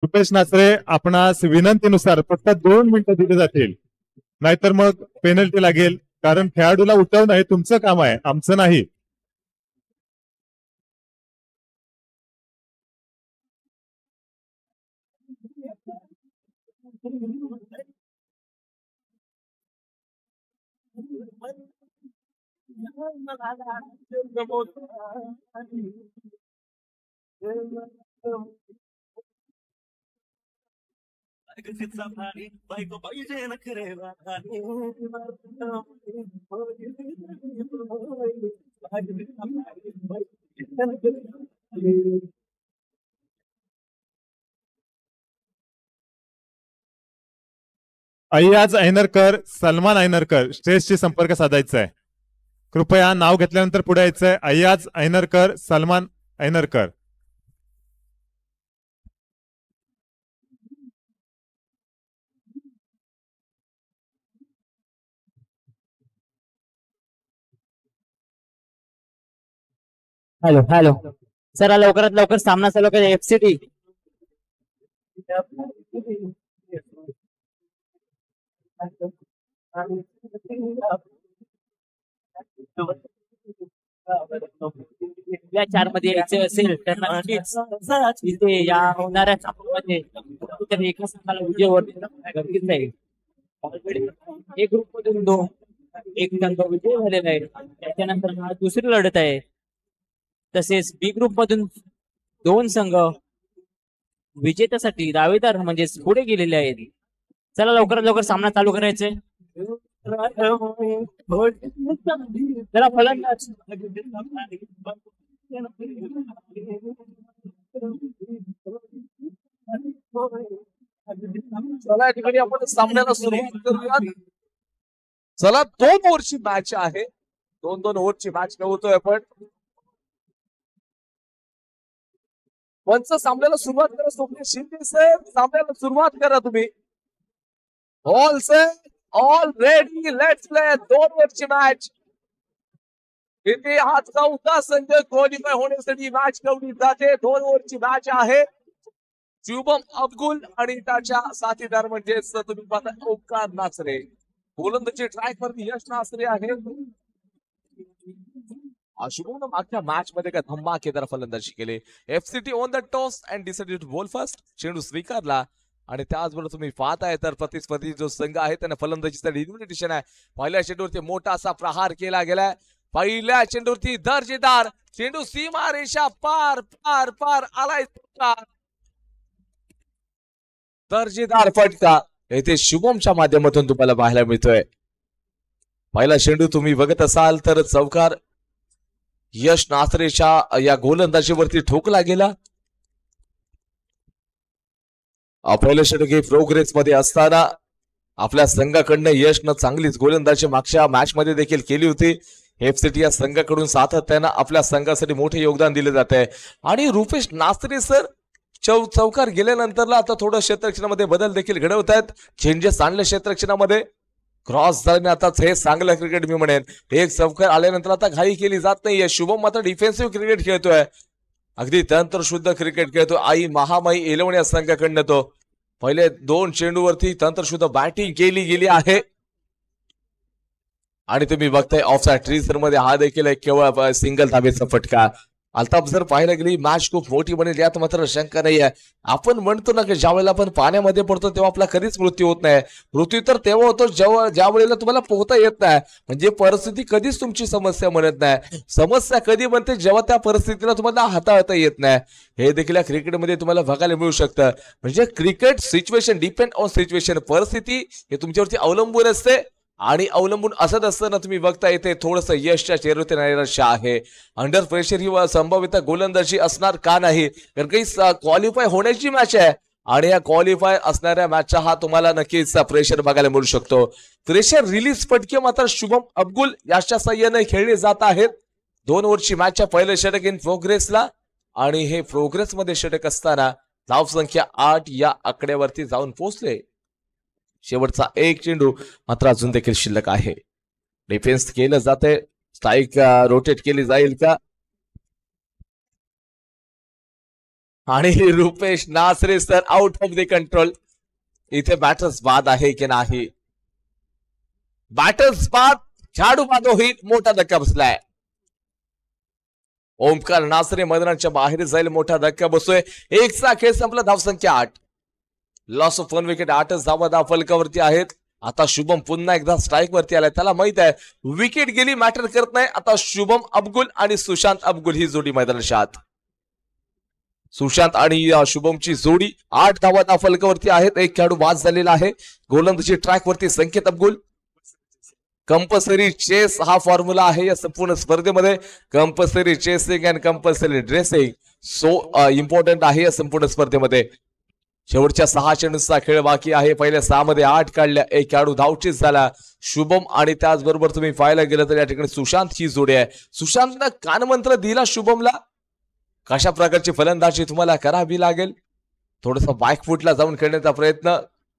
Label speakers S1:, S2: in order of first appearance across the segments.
S1: रुपेश नाचरे, आपणास विनंतीनुसार फक्त 2 मिनिटं दिली जातील, नाहीतर मग पेनल्टी लागेल. कारण खेळाडूला उठवणं हे तुमचं काम आहे, आमचं नाही. अय्याज ऐनरकर, सलमान ऐनरकर स्टेजशी संपर्क साधायचा आहे. कृपया नाव घेतल्यानंतर पुढे यायचंय. अय्याज ऐनरकर, सलमान ऐनरकर.
S2: हॅलो हॅलो, चला लवकरात लवकर सामना चालू करा. एफसीटी या 4 मध्ये यायचे असेल तर नक्कीच इथे या होणाऱ्या सामन्यामध्ये एका संघाला विजयावरती गरजेचं आहे. ऑलरेडी ए ग्रुप मधून एक संघ विजय झालेला आहे. त्याच्यानंतर हा दुसरी लढत आहे. तसेच बी ग्रुप मधून 2 संघ विजेत्यासाठी दावेदार म्हणजेच पुढे गेलेले आहेत. चला लवकरात लवकर सामना चालू करायचंय. चला फलंदाज
S3: चला या ठिकाणी आपण सामन्याला सुरुवात करूयात. चला 2 ओव्हरची मॅच आहे. 2-2 ओव्हरची मॅच खेळतोय आपण. पंच सामन्याला सुरुवात करा. स्वप्नील शिंदे साहेब, सामन्याला सुरुवात करा तुम्ही. All set, all ready, let's play. 2 ओव्हरची मॅच. इथे हा 4था संघ क्वालिफाय होण्यासाठी मॅच खेळली जाते. 2 ओव्हरची मॅच आहे. शुभम अब्दुल आणि त्याच्या साथीदार म्हणजे तुम्ही पाहता ओंकार नाचरे. गोलंदाजी ट्रॅक वरती यश नाचरे आहे. शुभमनं मागच्या मॅच मध्ये काय धमाकेदार फलंदाजी केली. FCT on the toss and decided to bowl first. चेंडू स्वीकारला आणि त्याचबरोबर तुम्ही पाहताय तर प्रतिस्पर्धी जो संघ आहे त्यांना फलंदाजीचा इन्व्हिटेशन आहे. पहिल्या चेंडूवरती मोठा असा प्रहार केला गेलाय. पहिल्या चेंडूवरती दर्जेदार चेंडू सीमा रेषा पार पार पार आलाय. दर्जेदार फटका येथे शुभमच्या माध्यमातून तुम्हाला पाहायला मिळतोय. पहिला चेंडू तुम्ही बघत असाल तर चौकार यश नाचरेच्या या गोलंदाजीवरती ठोकला गेला. पहिलं षटक प्रोग्रेस मध्ये असताना आपल्या संघाकडनं यशनं चांगलीच गोलंदाजी मागच्या मॅच मध्ये देखील केली होती. एफसीटी या संघाकडून सातत्यानं आपल्या संघासाठी मोठे योगदान दिले जात आहे. आणि रुपेश नाचरे सर चौकार गेल्यानंतरला आता थोडं क्षेत्ररक्षणामध्ये बदल देखील घडवत आहेत. चेंजेस आणले क्षेत्ररक्षणामध्ये. क्रॉस झाल्याने आता हे चांगलं क्रिकेट मी म्हणेन. एक चौकार आल्यानंतर आता घाई केली जात नाहीये. शुभम मात्र डिफेन्सिव्ह क्रिकेट खेळतोय. अगदी तंत्रशुद्ध क्रिकेट खेळतो. आई महामाई एलवण या संघाकडनं तो पहिले 2 चेंडूवरती तंत्रशुद्ध बॅटिंग केली गेली आहे. आणि तुम्ही बघताय ऑफ साइड ट्रीजर मध्ये हा देखील एक केवळ सिंगल धाबेचा फटका. अल्ताफ जर पाहायला गेली मॅच खूप मोठी बनेल यात मात्र शंका नाही आहे. आपण म्हणतो ना की ज्या वेळेला आपण पाण्यामध्ये पडतो तेव्हा आपला कधीच मृत्यू होत नाही. मृत्यू तर तेव्हा होतो जेव्हा ज्या वेळेला तुम्हाला पोहता येत नाही. म्हणजे परिस्थिती कधीच तुमची समस्या बनत नाही. समस्या कधी बनते जेव्हा त्या परिस्थितीला तुम्हाला हाताळता येत नाही. हे देखील या क्रिकेटमध्ये तुम्हाला बघायला मिळू शकतं. म्हणजे cricket situation depend on situation. परिस्थिती हे तुमच्यावरती अवलंबून असते. आणि अवलंबून असत असताना तुम्ही बघता येते थोडंसं यशच्या चेहऱ्यावरती नैराश्य आहे. अंडर प्रेशर ही संभाव्यता गोलंदाजी असणार का नाही. कारण काही क्वालिफाय होण्याची मॅच आहे. आणि या क्वालिफाय असणाऱ्या मॅचचा हा तुम्हाला नक्कीच प्रेशर बघायला मिळू शकतो. प्रेशर रिलीज फटके मात्र शुभम अब्दुल याच्या साह्याने खेळले जात आहेत. 2 ओव्हरची मॅचच्या पहिलं षटक इन प्रोग्रेसला. आणि हे प्रोग्रेस मध्ये षटक असताना धाव संख्या 8 या आकड्यावरती जाऊन पोहोचले. शेवटचा एक चेंडू मात्र अजून देखील शिल्लक आहे. डिफेन्स केलं जाते. स्ट्राईक रोटेट केली जाईल का. आणि Rupesh Nasare sir out of the control. इथे बॅटर्स बाद आहे की नाही? बॅटर्स बाद, खेळाडू बाद होईल. मोठा धक्का बसलाय. ओमकार नासरे मैदानाच्या बाहेर जाईल. मोठा धक्का बसतोय. एकचा खेळ संपला. धावसंख्या 8. Loss of 1 wicket. 8च धावा फलकावरती आहेत. आता शुभम पुन्हा एकदा स्ट्राईक वरती आलाय. त्याला माहित आहे विकेट गेली मॅटर करत नाही. आता शुभम अब्गुल आणि सुशांत अब्गुल ही जोडी मैदानाच्या आत. सुशांत आणि शुभमची जोडी 8 धावा फलकावरती आहेत. एक खेळाडू बाद झालेला आहे. गोलंदाजी ट्रॅक वरती संकेत अब्गुल. कंपल्सरी चेस हा फॉर्म्युला आहे या संपूर्ण स्पर्धेमध्ये. Compulsory chasing and compulsory dressing so important आहे या संपूर्ण स्पर्धेमध्ये. शेवटच्या 6 चेंडूंचा खेळ बाकी आहे. पहिल्या 6 मध्ये 8 काढल्या. एक खेळाडू धावचीत झाला शुभम आणि त्याचबरोबर तुम्ही पाहायला गेलं तर या ठिकाणी सुशांत ही जोडी आहे. सुशांतनं कानमंत्र दिला शुभमला. कशा प्रकारची फलंदाजी तुम्हाला करावी लागेल. थोडंसं बॅक फुटला जाऊन खेळण्याचा प्रयत्न.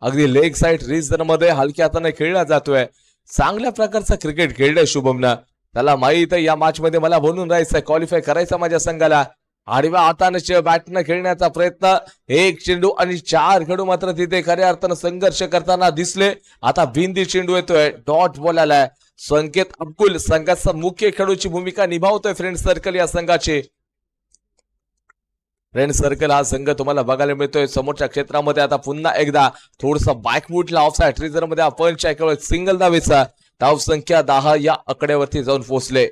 S3: अगदी लेग साइड रिझन मध्ये हलक्या हाताने खेळला जातोय. चांगल्या प्रकारचा क्रिकेट खेळलाय शुभमनं. त्याला माहित आहे या मॅच मध्ये मला बनून राहायचंय, क्वालिफाय करायचं माझ्या संघाला. आडव्या हाताने बॅटनं खेळण्याचा प्रयत्न. एक चेंडू आणि 4 खेळाडू मात्र तिथे खऱ्या अर्थानं संघर्ष करताना दिसले. आता बिंदी चेंडू येतोय. डॉट बॉल आलाय. संकेत अब्गुल संघाचा मुख्य खेळाडूची भूमिका निभावतोय. फ्रेंड सर्कल या संघाचे. फ्रेंड सर्कल हा संघ तुम्हाला बघायला मिळतोय समोरच्या क्षेत्रामध्ये. आता पुन्हा एकदा थोडसा बॅकवूडला ऑफ साइड ट्रीजर मध्ये पंच आहे. केवळ सिंगल धावेचा. धाव संख्या 10 या आकड्यावरती जाऊन पोहोचले.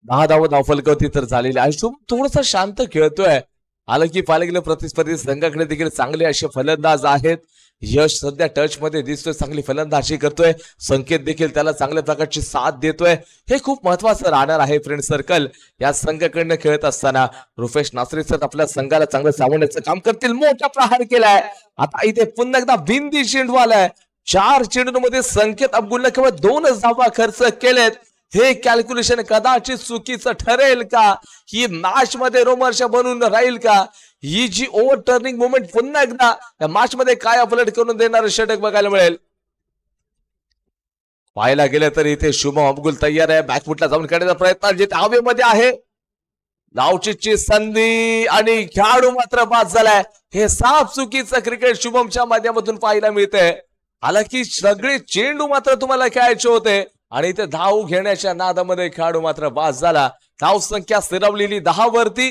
S3: दहा धाव फलकावरती तर झालेली आहे. शुभ थोडासा शांत खेळतोय. आलं की पाहायला गेलं प्रतिस्पर्धी संघाकडे देखील चांगले असे फलंदाज आहेत. यश सध्या टच मध्ये दिसतोय, चांगली फलंदाजी करतोय. संकेत देखील त्याला चांगल्या प्रकारची साथ देतोय. हे खूप महत्वाचं राहणार आहे फ्रेंड सर्कल या संघाकडनं खेळत असताना. रुपेश नासरे सर आपल्या संघाला चांगलं सावरण्याचं काम करतील. मोठा प्रहार केलाय. आता इथे पुन्हा एकदा बिंदी चेंडू आलाय. 4 चेंडूंमध्ये संकेत अब्गुलने केवळ 2च धावा खर्च केलेत. हे कॅल्क्युलेशन कदाचित चुकीचं ठरेल का? ही मॅच मध्ये रोमर्ष बनून राहील का? ही जी ओव्हर टर्निंग मुवमेंट पुन्हा एकदा या मॅच मध्ये काय अपलट करून देणार षटक बघायला मिळेल. पाहायला गेलं तर इथे शुभम अब्गुल तयार आहे. बॅकफुटला जाऊन करण्याचा प्रयत्न जिथे हवेमध्ये आहे. धावचीची संधी आणि खेळाडू मात्र बाद झालाय. हे साफ चुकीचं क्रिकेट शुभमच्या माध्यमातून पाहायला मिळतंय. हालाकी सगळे चेंडू मात्र तुम्हाला खेळायचे होते आणि ते धाव घेण्याच्या नादामध्ये खेळाडू मात्र बाद झाला. धाव संख्या स्थिरवलेली 10 वरती.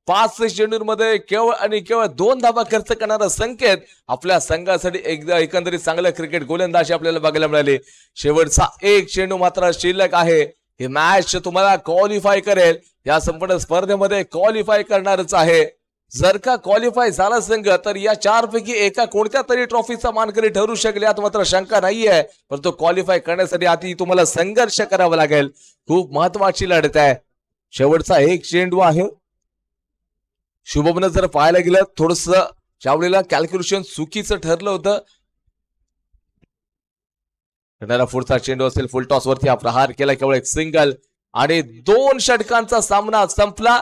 S3: 5 चेंडूंमध्ये केवळ आणि केवळ 2 धावा खर्च करणारा संकेत आपल्या संघासाठी एकदा एकंदरीत चांगलं क्रिकेट गोलंदाजी आपल्याला बघायला मिळाली. शेवटचा एक चेंडू मात्र शिल्लक आहे. ही मॅच तुम्हाला क्वालिफाय करेल. या संपूर्ण स्पर्धेमध्ये क्वालिफाय करणारच आहे. जर का क्वालिफाय झाला संघ तर या 4 पैकी एका कोणत्या तरी ट्रॉफीचा मानकरी ठरू शकेल यात मात्र शंका नाहीये. परंतु क्वालिफाय करण्यासाठी आधी तुम्हाला संघर्ष करावा लागेल. खूप महत्वाची लढत आहे. शेवटचा एक चेंडू आहे. शुभमनं जर पाहायला गेलं थोडस चावलेला कॅल्क्युलेशन चुकीचं ठरलं होतं. पुढचा चेंडू असेल. फुल टॉस वरती हा प्रहार केला. केवळ एक सिंगल आणि 2 षटकांचा सामना संपला.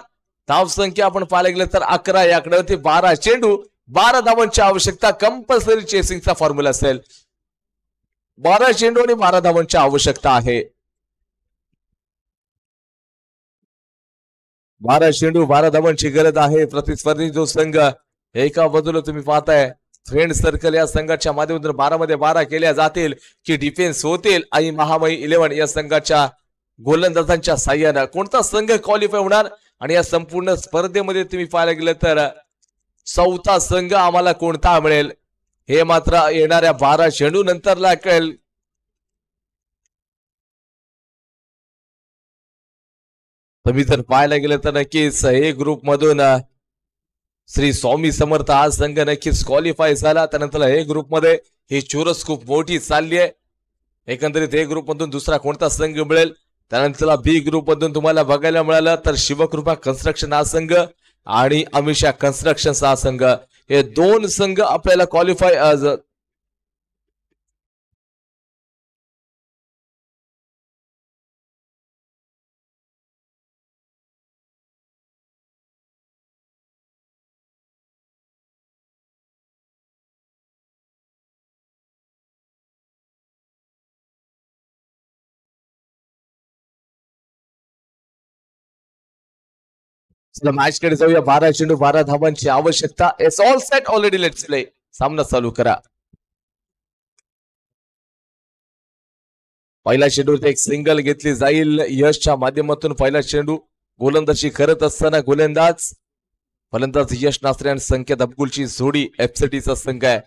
S3: धाव संख्या आपण पाहायला गेलं तर 11 या आकड्यावरती 12 चेंडू 12 धावांची आवश्यकता. कंपल्सरी चेसिंगचा फॉर्म्युला असेल. 12 चेंडू आणि 12 धावांची आवश्यकता आहे. 12 चेंडू 12 धावांची गरज आहे. प्रतिस्पर्धी जो संघ एका बाजूला तुम्ही पाहताय फ्रेंड सर्कल या संघाच्या माध्यमातून 12 मध्ये 12 केल्या जातील की डिफेन्स होतील आणि महामही 11 या संघाच्या गोलंदाजांच्या साह्यानं कोणता संघ क्वालिफाय होणार आणि या संपूर्ण स्पर्धेमध्ये तुम्ही पाहायला गेलं तर 4था संघ आम्हाला कोणता मिळेल हे मात्र येणाऱ्या 12 चेंडू नंतर लागेल. तुम्ही जर पाहायला गेलं तर नक्कीच हे ग्रुप मधून श्री स्वामी समर्थ हा संघ नक्कीच क्वालिफाय झाला. त्यानंतर हे ग्रुप मध्ये ही चुरस खूप मोठी चालली आहे. एकंदरीत हे ग्रुप मधून दुसरा कोणता संघ मिळेल. त्यानंतर बी ग्रुप मधून तुम्हाला बघायला मिळालं तर शिवकृपा कन्स्ट्रक्शन हा संघ आणि अमिषा कन्स्ट्रक्शन हा संघ हे 2 संघ आपल्याला क्वालिफाय चला मॅच कडे जाऊया. 12 चेंडू 12 धावांची आवश्यकता. It's all set already. Let's play. सामना चालू करा. पहिला चेंडूवर एक सिंगल घेतली जाईल यशच्या माध्यमातून. पहिला चेंडू गोलंदाजी करत असताना गोलंदाज फलंदाज यश नासरे आणि संकेत अब्दुलची जोडी एफसीटीचा संघ आहे.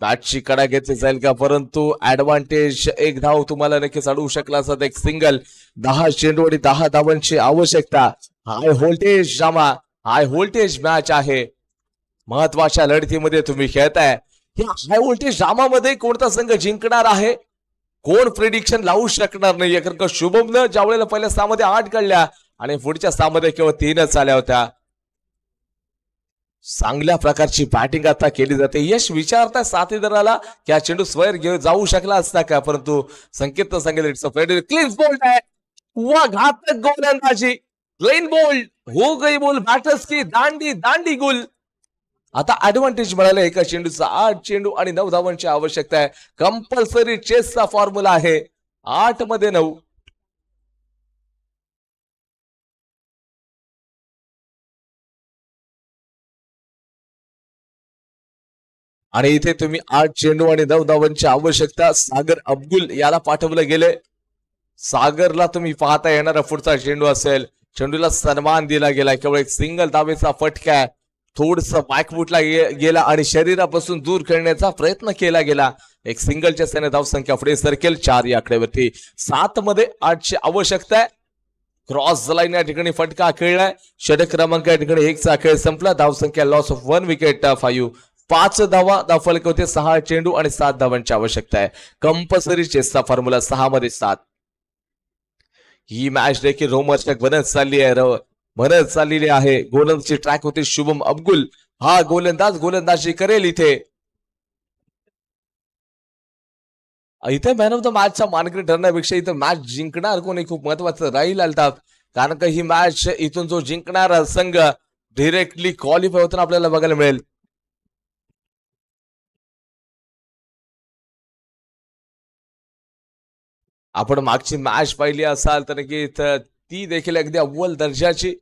S3: बॅटची कडा घेतली जाईल का, परंतु ऍडव्हान्टेज एक धाव तुम्हाला नक्कीच अडवू शकला असता. एक सिंगल. 10 चेंडू आणि 10 धावांची आवश्यकता. High voltage drama, high voltage match आहे. महत्वाच्या लढतीमध्ये तुम्ही खेळताय. या हाय व्होल्टेज ड्रामामध्ये कोणता संघ जिंकणार आहे कोण प्रेडिक्शन लावू शकणार नाहीये. कारण का शुभमनं ज्या वेळेला पहिल्या सामध्ये 8 काढल्या आणि पुढच्या सामध्ये केवळ 3च आल्या होत्या. चांगल्या प्रकारची बॅटिंग आता केली जाते. यश विचारता साथीदाराला की हा चेंडू स्क्वेअर घेऊन जाऊ शकला असता का, परंतु संकेत सांगितलं इट्स अ क्लीन बोल्ड आहे. वा घातक गोलंदाजी. क्लीन बोल्ड हो गई बोल. बॅटर्स की दांडी दांडी गोल. आता ऍडव्हान्टेज मिळालं एका चेंडूचा. 8 चेंडू आणि 9 धावांची आवश्यकता आहे. कंपल्सरी चेसचा फॉर्म्युला आहे. 8 मध्ये 9. आणि इथे तुम्ही 8 चेंडू आणि 9 धावांची आवश्यकता. सागर अब्दुल याला पाठवलं गेले. सागरला तुम्ही पाहता येणारा पुढचा चेंडू असेल. चेंडूला सन्मान दिला गेला. केवळ एक सिंगल धावेचा फटका आहे. थोडस बॅकफुटला गेला आणि शरीरापासून दूर खेळण्याचा प्रयत्न केला गेला. एक सिंगलच्या सैन्य धावसंख्या पुढे सरकेल 4 या आकड्यावरती. 7 मध्ये 8ची आवश्यकता आहे. क्रॉस लाईन या ठिकाणी फटका खेळलाय. षटक क्रमांक या ठिकाणी 1चा खेळ संपला. धावसंख्या लॉस ऑफ 1 विकेट 5. 5 धावा धावफलक होते. 6 चेंडू आणि 7 धावांची आवश्यकता आहे. कंपल्सरी चेसचा फॉर्म्युला 6 मध्ये 7. ही मॅच देखील रोमहर्षक बनत चालली आहे. बनत चाललेली आहे. गोलंदाजी ट्रॅक होते शुभम अब्दुल. हा गोलंदाजी करेल इथे. इथे मॅन ऑफ द मॅचचा मानकरी ठरण्यापेक्षा इथं मॅच जिंकणार कोण हे खूप महत्वाचं राहील अल्ताफ. कारण का ही मॅच इथून जो जिंकणारा संघ डायरेक्टली क्वालिफाय होताना आपल्याला बघायला मिळेल. आपण मागची मॅच पाहिली असाल तर की ती देखील अगदी अव्वल दर्जाची.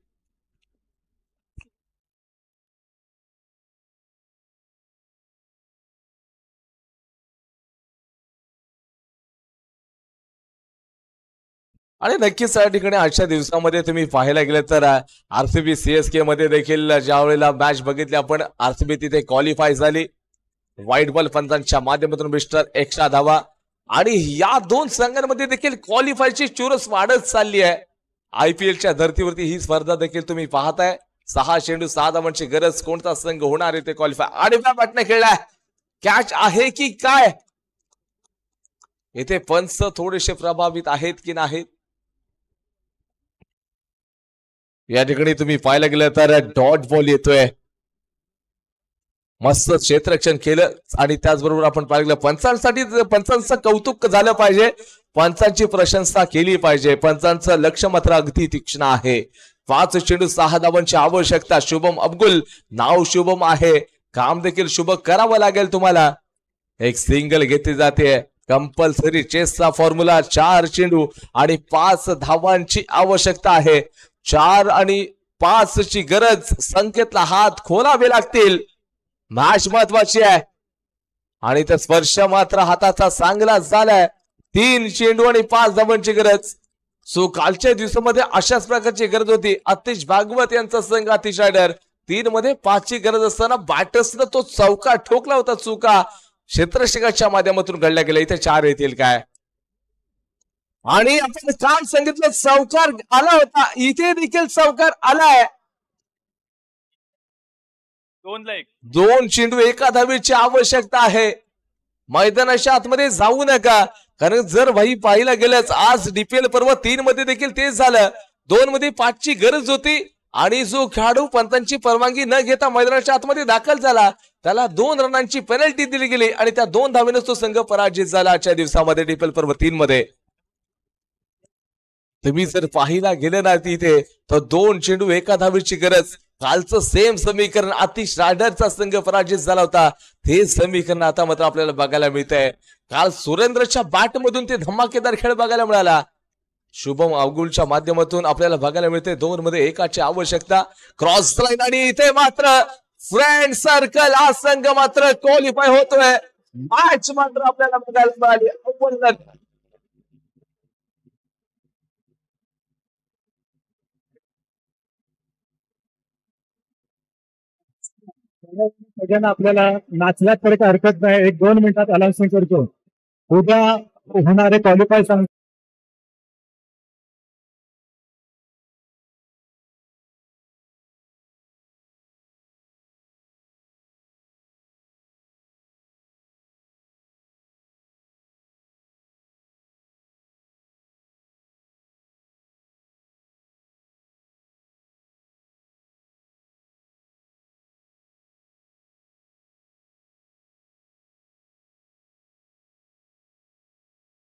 S3: आणि नक्कीच या ठिकाणी आजच्या दिवसामध्ये तुम्ही पाहायला गेलं तर आरसीबी सीएसके मध्ये देखील ज्या वेळेला मॅच बघितली आपण, आरसीबी तिथे क्वालिफाय झाली. व्हाईट बॉल पंचांच्या माध्यमातून मिस्टर एक्स्ट्रा धावा. आणि या दोन संघांमध्ये देखील क्वालिफायची चुरस वाढत चालली आहे. आयपीएलच्या धर्तीवरती ही स्पर्धा देखील तुम्ही पाहताय. 6 चेंडू 6 धावांची गरज. कोणता संघ होणार आहे ते क्वालिफाय. आणि बॅटने खेळलाय. कॅच आहे की काय. इथे पंच थोडेसे प्रभावित आहेत की नाहीत या ठिकाणी तुम्ही पाहायला गेलं तर डॉट बॉल येतोय. मस्त क्षेत्ररक्षण केलं. आणि त्याचबरोबर आपण पाहिलं गेलं पंचांसाठी पंचांचं कौतुक झालं पाहिजे. पंचांची प्रशंसा केली पाहिजे. पंचांचं लक्ष मात्र अगदी तीक्ष्ण आहे. 5 चेंडू 6 धावांची आवश्यकता. शुभम अब्दुल नाव शुभम आहे. काम देखील शुभ करावं लागेल तुम्हाला. एक सिंगल घेतली जाते. Compulsory चेसचा formula. 4 चेंडू आणि 5 धावांची आवश्यकता आहे. 4 आणि 5 ची गरज. संकेतला हात खोलावे लागतील. मॅच महत्वाची आहे. आणि त्या स्पर्श मात्र हाताचा चांगला झालाय. 3 चेंडू आणि 5 धावांची गरज. सो कालच्या दिवसामध्ये अशाच प्रकारची गरज होती. आतिश भागवत यांचा संघ आतिश रायडर 3 मध्ये 5 ची गरज असताना बॅटर्सनं तो चौका ठोकला होता. चुका क्षेत्ररक्षकाच्या माध्यमातून घडल्या गेल्या. इथे 4 येतील काय. आणि आपण काम सांगितलं चौकार आला होता. इथे देखील चौकार आलाय. 2 चेंडू 1 धावेची आवश्यकता आहे. मैदानाच्या आतमध्ये जाऊ नका. कारण जर भाई पाहिला गेलंच आज डीपीएल पर्व 3 मध्ये देखील तेच झालं. 2 मध्ये 5 ची गरज होती. आणि जो खेळाडू पंतांची परवानगी न घेता मैदानाच्या आतमध्ये दाखल झाला त्याला 2 रनांची पेनल्टी दिली गेली. आणि त्या 2 धावेने तो संघ पराजित झाला आजच्या दिवसामध्ये डीपीएल पर्व 3 मध्ये. तुम्ही जर पाहिला गेलं ना तिथे तर 2 चेंडू 1 धावेची गरज. कालचं सेम समीकरण आतिश रायडरचा संघ पराजित झाला होता. ते समीकरण आता मात्र आपल्याला बघायला मिळतंय. काल सुरेंद्रच्या बॅट मधून ते धमाकेदार खेळ बघायला मिळाला. शुभम अवगुलच्या माध्यमातून आपल्याला बघायला मिळते 2 मध्ये 1ची आवश्यकता. क्रॉस लाईन आणि इथे मात्र फ्रेंड सर्कल हा संघ मात्र क्वालिफाय होतोय. मॅच मात्र आपल्याला बघायला मिळाली.
S4: सगळ्यांना आपल्याला नाचल्यात तरी काही हरकत नाही. 1-2 मिनिटात अनाउन्समेंट करतो. उद्या होणारे क्वालिफाय